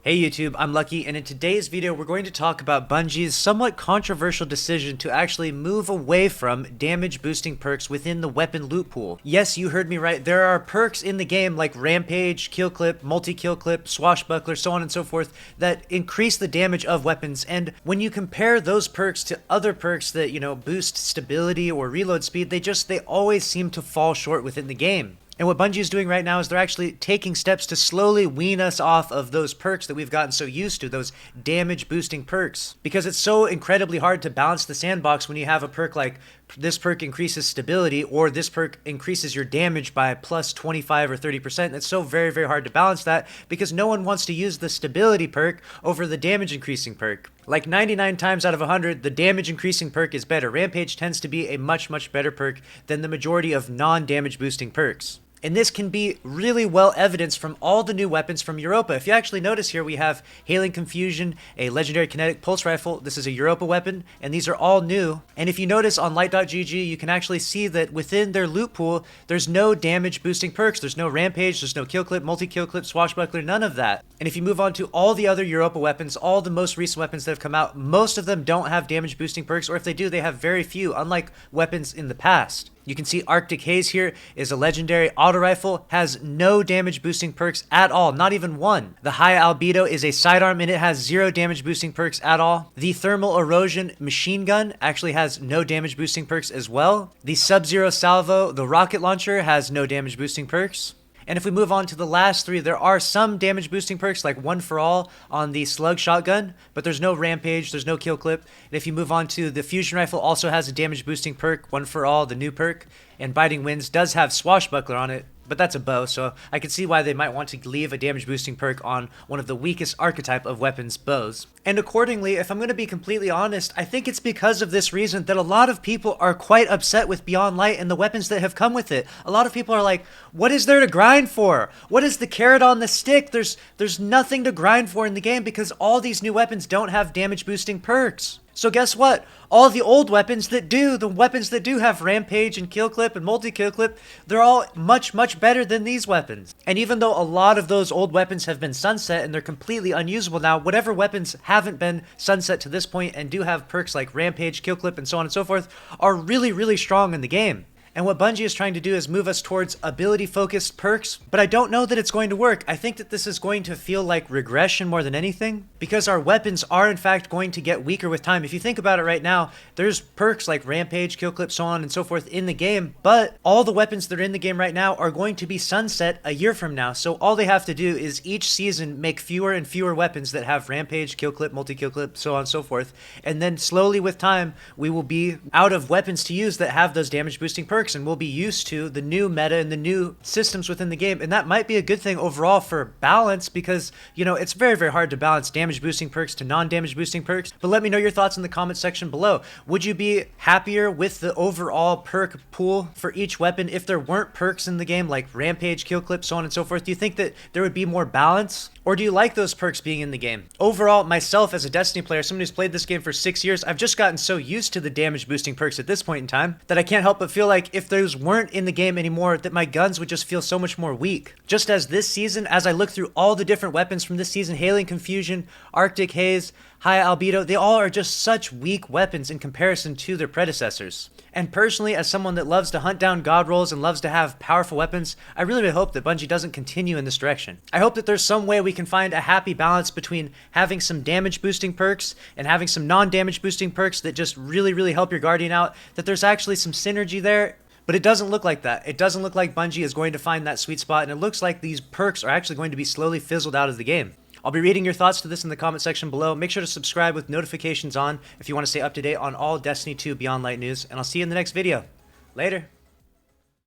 Hey YouTube, I'm Lucky, and in today's video we're going to talk about Bungie's somewhat controversial decision to actually move away from damage boosting perks within the weapon loot pool. Yes, you heard me right, there are perks in the game like Rampage, Kill Clip, Multi-Kill Clip, Swashbuckler, so on and so forth that increase the damage of weapons, and when you compare those perks to other perks that, boost stability or reload speed, they always seem to fall short within the game. And what Bungie is doing right now is they're actually taking steps to slowly wean us off of those perks that we've gotten so used to, those damage boosting perks. Because it's so incredibly hard to balance the sandbox when you have a perk like this perk increases stability or this perk increases your damage by plus 25 or 30%. It's so very, very hard to balance that because no one wants to use the stability perk over the damage increasing perk. Like 99 times out of 100, the damage increasing perk is better. Rampage tends to be a much, much better perk than the majority of non-damage boosting perks. And this can be really well evidenced from all the new weapons from Europa. If you actually notice here, we have Hailing Confusion, a legendary kinetic pulse rifle. This is a Europa weapon, and these are all new. And if you notice on light.gg, you can actually see that within their loot pool, there's no damage boosting perks. There's no Rampage, there's no Kill Clip, Multi-Kill Clip, Swashbuckler, none of that. And if you move on to all the other Europa weapons, all the most recent weapons that have come out, most of them don't have damage boosting perks, or if they do, they have very few, unlike weapons in the past. You can see Arctic Haze here is a legendary auto rifle, has no damage boosting perks at all, not even one. The High Albedo is a sidearm and it has 0 damage boosting perks at all. The Thermal Erosion machine gun actually has no damage boosting perks as well. The Sub-Zero Salvo, the rocket launcher, has no damage boosting perks. And if we move on to the last three, there are some damage boosting perks like One for All on the Slug Shotgun, but there's no Rampage, there's no Kill Clip. And if you move on to the Fusion Rifle, also has a damage boosting perk, One for All, the new perk. And Biting Winds does have Swashbuckler on it, but that's a bow, so I can see why they might want to leave a damage boosting perk on one of the weakest archetype of weapons, bows. And accordingly, if I'm going to be completely honest, I think it's because of this reason that a lot of people are quite upset with Beyond Light and the weapons that have come with it. A lot of people are like, what is there to grind for? What is the carrot on the stick? There's nothing to grind for in the game because all these new weapons don't have damage boosting perks. So guess what? All the old weapons that do, the weapons that do have Rampage and Kill Clip and Multi-Kill Clip, they're all much, much better than these weapons. And even though a lot of those old weapons have been sunset and they're completely unusable now, whatever weapons haven't been sunset to this point and do have perks like Rampage, Kill Clip, and so on and so forth are really, really strong in the game. And what Bungie is trying to do is move us towards ability-focused perks, but I don't know that it's going to work. I think that this is going to feel like regression more than anything, because our weapons are in fact going to get weaker with time. If you think about it right now, there's perks like Rampage, Kill Clip, so on and so forth in the game, but all the weapons that are in the game right now are going to be sunset a year from now. So all they have to do is each season make fewer and fewer weapons that have Rampage, Kill Clip, Multi-Kill Clip, so on and so forth, and then slowly with time, we will be out of weapons to use that have those damage boosting perks, and we'll be used to the new meta and the new systems within the game. And that might be a good thing overall for balance because, it's very, very hard to balance damage boosting perks to non-damage boosting perks. But let me know your thoughts in the comment section below. Would you be happier with the overall perk pool for each weapon if there weren't perks in the game like Rampage, Kill Clip, so on and so forth? Do you think that there would be more balance? Or do you like those perks being in the game? Overall, myself as a Destiny player, someone who's played this game for 6 years, I've just gotten so used to the damage boosting perks at this point in time that I can't help but feel like if those weren't in the game anymore, that my guns would just feel so much more weak. Just as this season, as I look through all the different weapons from this season, Hailing Confusion, Arctic Haze, High Albedo, they all are just such weak weapons in comparison to their predecessors. And personally, as someone that loves to hunt down god rolls and loves to have powerful weapons, I really hope that Bungie doesn't continue in this direction. I hope that there's some way we can find a happy balance between having some damage boosting perks and having some non-damage boosting perks that just really, really help your Guardian out, that there's actually some synergy there. But it doesn't look like that. It doesn't look like Bungie is going to find that sweet spot, and it looks like these perks are actually going to be slowly fizzled out of the game. I'll be reading your thoughts to this in the comment section below. Make sure to subscribe with notifications on if you want to stay up to date on all Destiny 2 Beyond Light news, and I'll see you in the next video. Later.